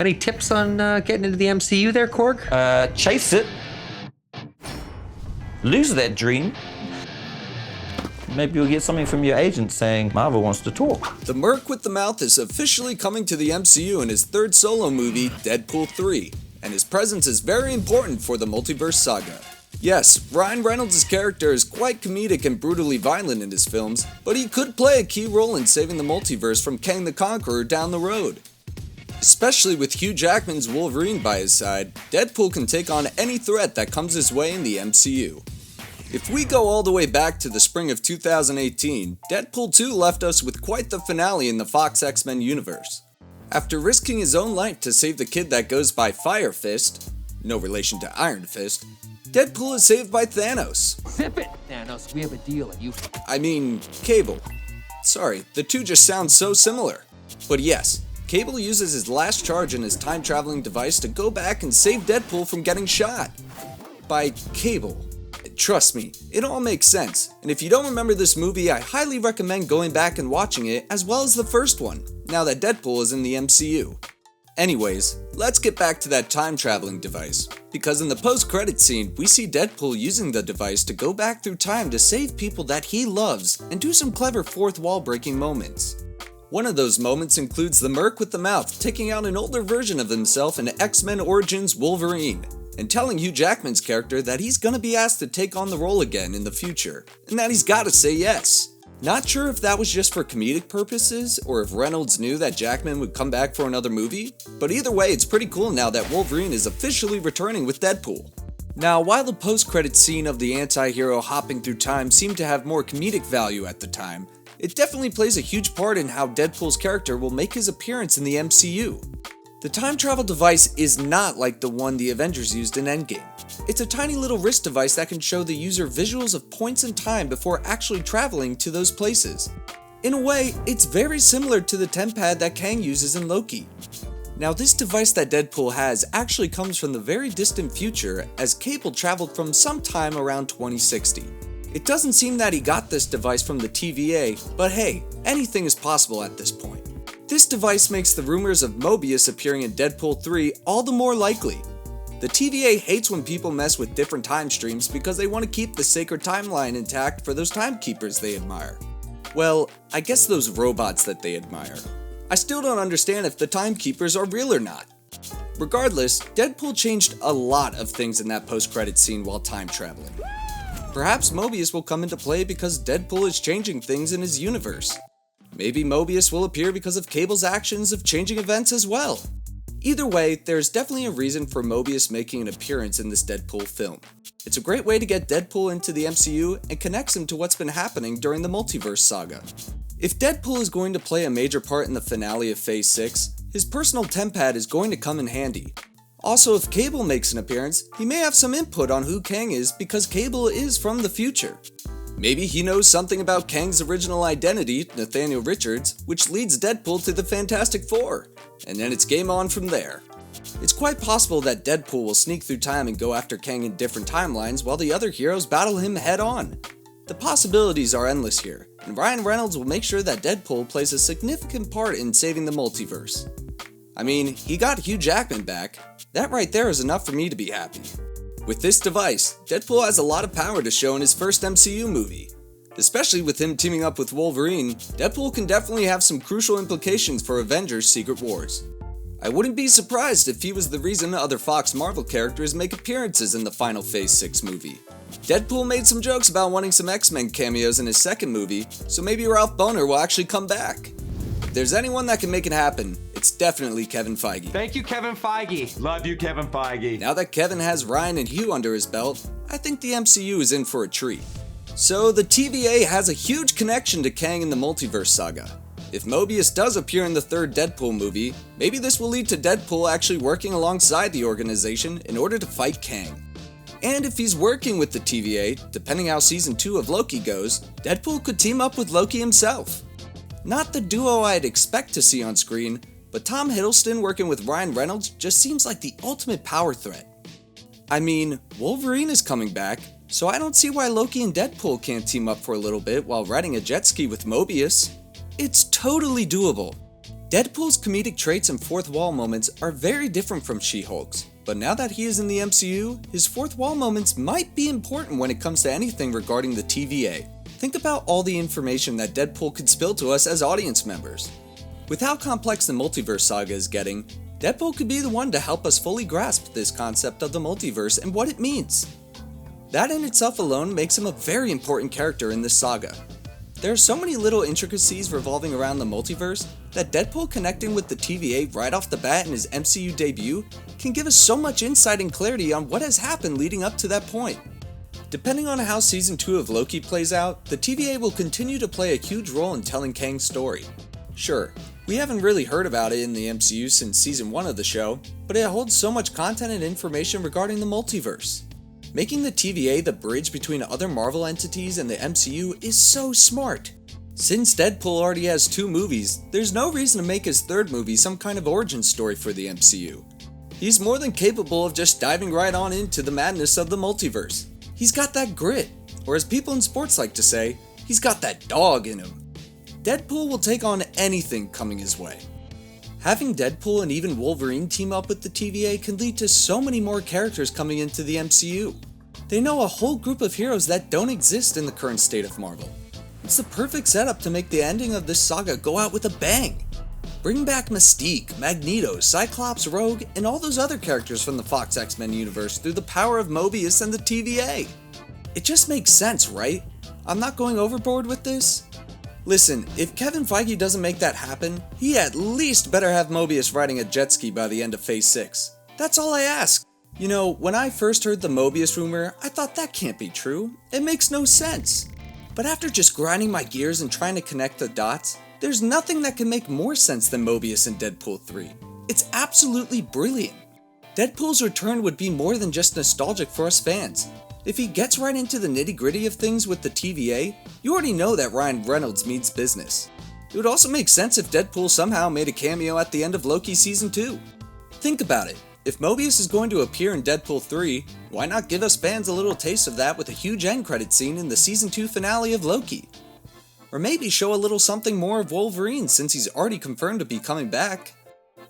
Any tips on getting into the MCU there, Korg? Chase it. Lose that dream. Maybe you'll get something from your agent saying Marvel wants to talk. The Merc with the Mouth is officially coming to the MCU in his third solo movie, Deadpool 3, and his presence is very important for the Multiverse Saga. Yes, Ryan Reynolds' character is quite comedic and brutally violent in his films, but he could play a key role in saving the multiverse from Kang the Conqueror down the road. Especially with Hugh Jackman's Wolverine by his side, Deadpool can take on any threat that comes his way in the MCU. If we go all the way back to the spring of 2018, Deadpool 2 left us with quite the finale in the Fox X-Men universe. After risking his own life to save the kid that goes by Fire Fist, no relation to Iron Fist, Deadpool is saved by Thanos. Zip it, Thanos, we have a deal and you... I mean, Cable. Sorry, the two just sound so similar. But yes, Cable uses his last charge in his time-traveling device to go back and save Deadpool from getting shot. By Cable. Trust me, it all makes sense, and if you don't remember this movie, I highly recommend going back and watching it as well as the first one, now that Deadpool is in the MCU. Anyways, let's get back to that time-traveling device, because in the post-credits scene, we see Deadpool using the device to go back through time to save people that he loves and do some clever fourth-wall-breaking moments. One of those moments includes the Merc with the Mouth taking out an older version of himself in X-Men Origins Wolverine, and telling Hugh Jackman's character that he's gonna be asked to take on the role again in the future, and that he's gotta say yes. Not sure if that was just for comedic purposes, or if Reynolds knew that Jackman would come back for another movie, but either way it's pretty cool now that Wolverine is officially returning with Deadpool. Now, while the post-credits scene of the anti-hero hopping through time seemed to have more comedic value at the time, it definitely plays a huge part in how Deadpool's character will make his appearance in the MCU. The time travel device is not like the one the Avengers used in Endgame. It's a tiny little wrist device that can show the user visuals of points in time before actually traveling to those places. In a way, it's very similar to the tempad that Kang uses in Loki. Now, this device that Deadpool has actually comes from the very distant future, as Cable traveled from sometime around 2060. It doesn't seem that he got this device from the TVA, but hey, anything is possible at this point. This device makes the rumors of Mobius appearing in Deadpool 3 all the more likely. The TVA hates when people mess with different time streams because they want to keep the sacred timeline intact for those timekeepers they admire. Well, I guess those robots that they admire. I still don't understand if the timekeepers are real or not. Regardless, Deadpool changed a lot of things in that post-credit scene while time traveling. Perhaps Mobius will come into play because Deadpool is changing things in his universe. Maybe Mobius will appear because of Cable's actions of changing events as well. Either way, there's definitely a reason for Mobius making an appearance in this Deadpool film. It's a great way to get Deadpool into the MCU and connects him to what's been happening during the Multiverse Saga. If Deadpool is going to play a major part in the finale of Phase 6, his personal tempad is going to come in handy. Also, if Cable makes an appearance, he may have some input on who Kang is because Cable is from the future. Maybe he knows something about Kang's original identity, Nathaniel Richards, which leads Deadpool to the Fantastic Four, and then it's game on from there. It's quite possible that Deadpool will sneak through time and go after Kang in different timelines while the other heroes battle him head on. The possibilities are endless here, and Ryan Reynolds will make sure that Deadpool plays a significant part in saving the multiverse. I mean, he got Hugh Jackman back. That right there is enough for me to be happy. With this device, Deadpool has a lot of power to show in his first MCU movie. Especially with him teaming up with Wolverine, Deadpool can definitely have some crucial implications for Avengers Secret Wars. I wouldn't be surprised if he was the reason other Fox Marvel characters make appearances in the final Phase 6 movie. Deadpool made some jokes about wanting some X-Men cameos in his second movie, so maybe Ralph Bohner will actually come back. If there's anyone that can make it happen, it's definitely Kevin Feige. Thank you, Kevin Feige. Love you, Kevin Feige. Now that Kevin has Ryan and Hugh under his belt, I think the MCU is in for a treat. So the TVA has a huge connection to Kang in the Multiverse Saga. If Mobius does appear in the third Deadpool movie, maybe this will lead to Deadpool actually working alongside the organization in order to fight Kang. And if he's working with the TVA, depending how season 2 of Loki goes, Deadpool could team up with Loki himself. Not the duo I'd expect to see on screen, but Tom Hiddleston working with Ryan Reynolds just seems like the ultimate power threat. I mean, Wolverine is coming back, so I don't see why Loki and Deadpool can't team up for a little bit while riding a jet ski with Mobius. It's totally doable. Deadpool's comedic traits and fourth wall moments are very different from She-Hulk's, but now that he is in the MCU, his fourth wall moments might be important when it comes to anything regarding the TVA. Think about all the information that Deadpool could spill to us as audience members. With how complex the Multiverse Saga is getting, Deadpool could be the one to help us fully grasp this concept of the multiverse and what it means. That in itself alone makes him a very important character in this saga. There are so many little intricacies revolving around the multiverse that Deadpool connecting with the TVA right off the bat in his MCU debut can give us so much insight and clarity on what has happened leading up to that point. Depending on how Season 2 of Loki plays out, the TVA will continue to play a huge role in telling Kang's story. Sure, we haven't really heard about it in the MCU since Season 1 of the show, but it holds so much content and information regarding the multiverse. Making the TVA the bridge between other Marvel entities and the MCU is so smart. Since Deadpool already has 2 movies, there's no reason to make his third movie some kind of origin story for the MCU. He's more than capable of just diving right on into the madness of the multiverse. He's got that grit, or as people in sports like to say, he's got that dog in him. Deadpool will take on anything coming his way. Having Deadpool and even Wolverine team up with the TVA can lead to so many more characters coming into the MCU. They know a whole group of heroes that don't exist in the current state of Marvel. It's the perfect setup to make the ending of this saga go out with a bang. Bring back Mystique, Magneto, Cyclops, Rogue, and all those other characters from the Fox X-Men universe through the power of Mobius and the TVA. It just makes sense, right? I'm not going overboard with this? Listen, if Kevin Feige doesn't make that happen, he at least better have Mobius riding a jet ski by the end of Phase 6. That's all I ask. You know, when I first heard the Mobius rumor, I thought that can't be true. It makes no sense. But after just grinding my gears and trying to connect the dots, there's nothing that can make more sense than Mobius in Deadpool 3. It's absolutely brilliant. Deadpool's return would be more than just nostalgic for us fans. If he gets right into the nitty-gritty of things with the TVA, you already know that Ryan Reynolds means business. It would also make sense if Deadpool somehow made a cameo at the end of Loki Season 2. Think about it. If Mobius is going to appear in Deadpool 3, why not give us fans a little taste of that with a huge end credit scene in the Season 2 finale of Loki? Or maybe show a little something more of Wolverine since he's already confirmed to be coming back.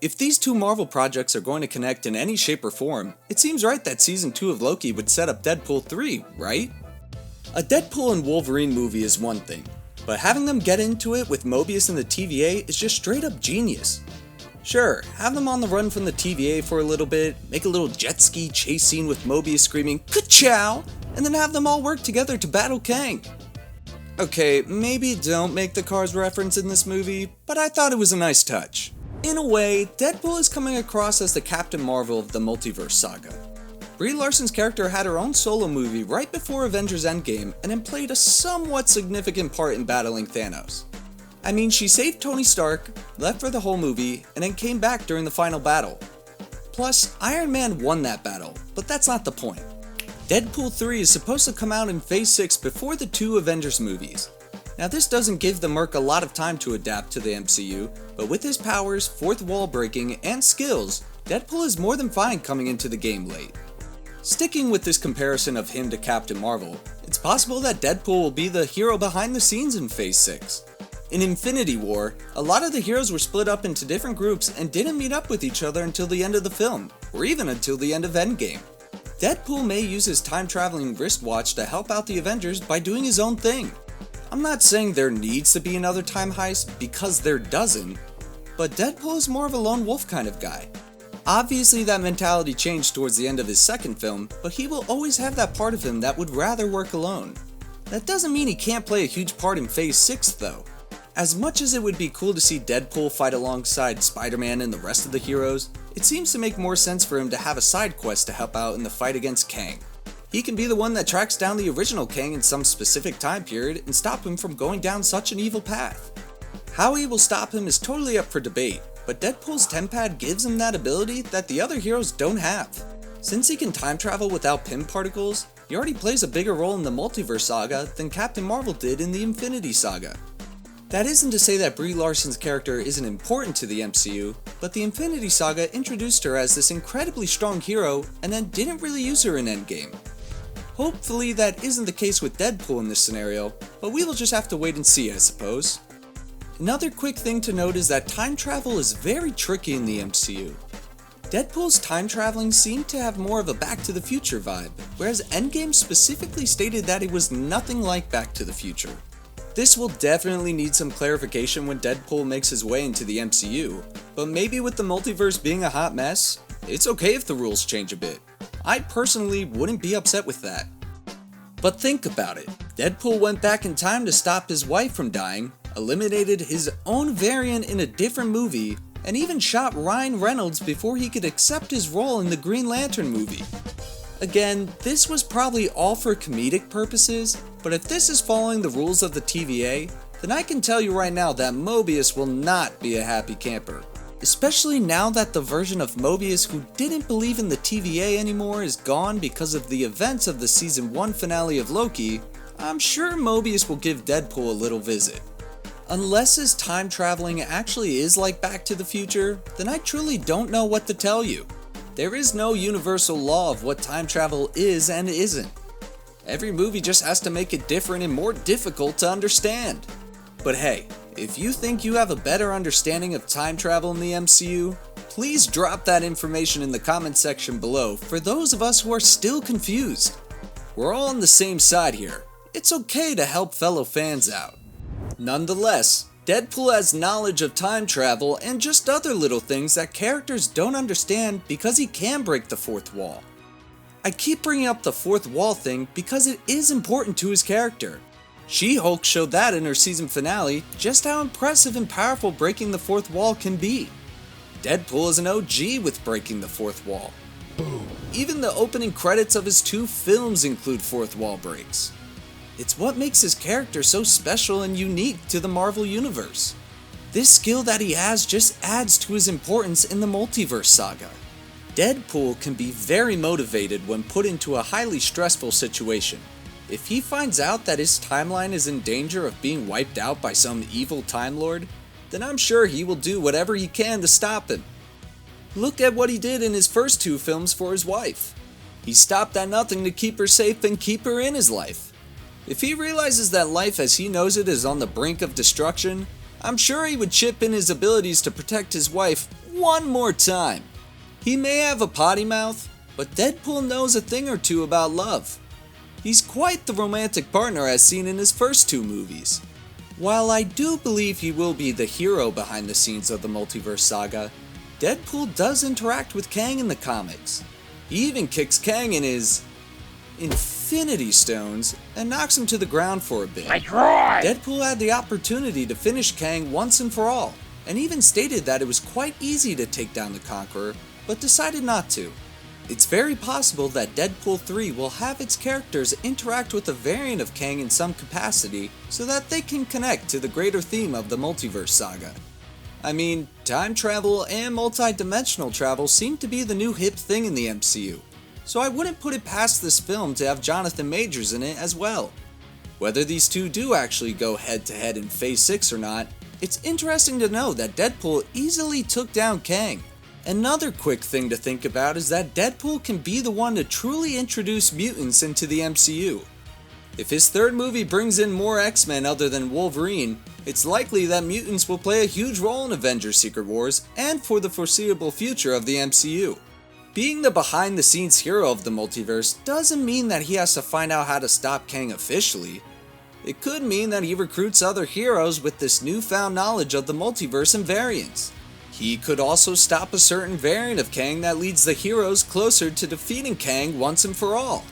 If these 2 Marvel projects are going to connect in any shape or form, it seems right that Season 2 of Loki would set up Deadpool 3, right? A Deadpool and Wolverine movie is one thing, but having them get into it with Mobius and the TVA is just straight up genius. Sure, have them on the run from the TVA for a little bit, make a little jet ski chase scene with Mobius screaming "Ka-chow!" and then have them all work together to battle Kang. Okay, maybe don't make the Cars reference in this movie, but I thought it was a nice touch. In a way, Deadpool is coming across as the Captain Marvel of the Multiverse Saga. Brie Larson's character had her own solo movie right before Avengers Endgame and then played a somewhat significant part in battling Thanos. I mean, she saved Tony Stark, left for the whole movie, and then came back during the final battle. Plus, Iron Man won that battle, but that's not the point. Deadpool 3 is supposed to come out in Phase 6 before the 2 Avengers movies. Now this doesn't give the Merc a lot of time to adapt to the MCU, but with his powers, fourth wall breaking, and skills, Deadpool is more than fine coming into the game late. Sticking with this comparison of him to Captain Marvel, it's possible that Deadpool will be the hero behind the scenes in Phase 6. In Infinity War, a lot of the heroes were split up into different groups and didn't meet up with each other until the end of the film, or even until the end of Endgame. Deadpool may use his time-traveling wristwatch to help out the Avengers by doing his own thing. I'm not saying there needs to be another time heist, because there doesn't, but Deadpool is more of a lone wolf kind of guy. Obviously that mentality changed towards the end of his second film, but he will always have that part of him that would rather work alone. That doesn't mean he can't play a huge part in Phase 6 though. As much as it would be cool to see Deadpool fight alongside Spider-Man and the rest of the heroes, it seems to make more sense for him to have a side quest to help out in the fight against Kang. He can be the one that tracks down the original Kang in some specific time period and stop him from going down such an evil path. How he will stop him is totally up for debate, but Deadpool's TemPad gives him that ability that the other heroes don't have. Since he can time travel without Pym particles, he already plays a bigger role in the Multiverse Saga than Captain Marvel did in the Infinity Saga. That isn't to say that Brie Larson's character isn't important to the MCU, but the Infinity Saga introduced her as this incredibly strong hero and then didn't really use her in Endgame. Hopefully that isn't the case with Deadpool in this scenario, but we will just have to wait and see, I suppose. Another quick thing to note is that time travel is very tricky in the MCU. Deadpool's time traveling seemed to have more of a Back to the Future vibe, whereas Endgame specifically stated that it was nothing like Back to the Future. This will definitely need some clarification when Deadpool makes his way into the MCU, but maybe with the multiverse being a hot mess, it's okay if the rules change a bit. I personally wouldn't be upset with that. But think about it, Deadpool went back in time to stop his wife from dying, eliminated his own variant in a different movie, and even shot Ryan Reynolds before he could accept his role in the Green Lantern movie. Again, this was probably all for comedic purposes, but if this is following the rules of the TVA, then I can tell you right now that Mobius will not be a happy camper. Especially now that the version of Mobius who didn't believe in the TVA anymore is gone because of the events of the season 1 finale of Loki, I'm sure Mobius will give Deadpool a little visit. Unless his time traveling actually is like Back to the Future, then I truly don't know what to tell you. There is no universal law of what time travel is and isn't. Every movie just has to make it different and more difficult to understand. But hey, if you think you have a better understanding of time travel in the MCU, please drop that information in the comment section below for those of us who are still confused. We're all on the same side here. It's okay to help fellow fans out. Nonetheless, Deadpool has knowledge of time travel and just other little things that characters don't understand because he can break the fourth wall. I keep bringing up the fourth wall thing because it is important to his character. She-Hulk showed that in her season finale, just how impressive and powerful breaking the fourth wall can be. Deadpool is an OG with breaking the fourth wall. Boom. Even the opening credits of his 2 films include fourth wall breaks. It's what makes his character so special and unique to the Marvel Universe. This skill that he has just adds to his importance in the Multiverse Saga. Deadpool can be very motivated when put into a highly stressful situation. If he finds out that his timeline is in danger of being wiped out by some evil Time Lord, then I'm sure he will do whatever he can to stop him. Look at what he did in his first 2 films for his wife. He stopped at nothing to keep her safe and keep her in his life. If he realizes that life as he knows it is on the brink of destruction, I'm sure he would chip in his abilities to protect his wife one more time. He may have a potty mouth, but Deadpool knows a thing or two about love. He's quite the romantic partner as seen in his first 2 movies. While I do believe he will be the hero behind the scenes of the Multiverse Saga, Deadpool does interact with Kang in the comics. He even kicks Kang in his Infinity Stones and knocks him to the ground for a bit. Deadpool had the opportunity to finish Kang once and for all, and even stated that it was quite easy to take down the Conqueror, but decided not to. It's very possible that Deadpool 3 will have its characters interact with a variant of Kang in some capacity so that they can connect to the greater theme of the Multiverse Saga. I mean, time travel and multi-dimensional travel seem to be the new hip thing in the MCU. So I wouldn't put it past this film to have Jonathan Majors in it as well. Whether these 2 do actually go head to head in Phase 6 or not, it's interesting to know that Deadpool easily took down Kang. Another quick thing to think about is that Deadpool can be the one to truly introduce mutants into the MCU. If his 3rd movie brings in more X-Men other than Wolverine, it's likely that mutants will play a huge role in Avengers Secret Wars and for the foreseeable future of the MCU. Being the behind-the-scenes hero of the multiverse doesn't mean that he has to find out how to stop Kang officially. It could mean that he recruits other heroes with this newfound knowledge of the multiverse and variants. He could also stop a certain variant of Kang that leads the heroes closer to defeating Kang once and for all.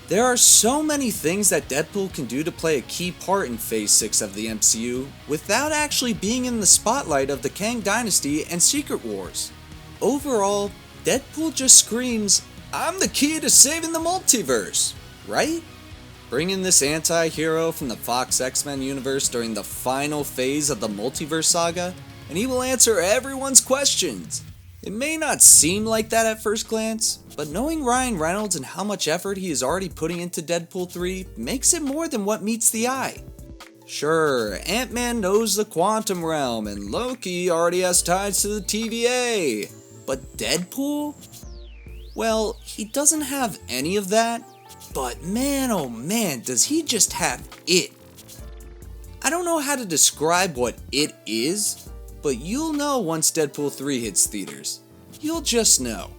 There are so many things that Deadpool can do to play a key part in Phase 6 of the MCU without actually being in the spotlight of the Kang Dynasty and Secret Wars. Overall, Deadpool just screams, "I'm the key to saving the multiverse," right? Bring in this anti-hero from the Fox X-Men universe during the final phase of the Multiverse Saga, and he will answer everyone's questions. It may not seem like that at first glance, but knowing Ryan Reynolds and how much effort he is already putting into Deadpool 3 makes it more than what meets the eye. Sure, Ant-Man knows the quantum realm, and Loki already has ties to the TVA. But Deadpool? Well, he doesn't have any of that, but man oh man, does he just have it. I don't know how to describe what it is, but you'll know once Deadpool 3 hits theaters. You'll just know.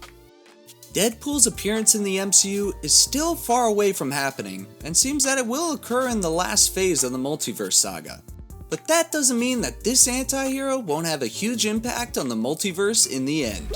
Deadpool's appearance in the MCU is still far away from happening, and seems that it will occur in the last phase of the Multiverse Saga. But that doesn't mean that this anti-hero won't have a huge impact on the multiverse in the end.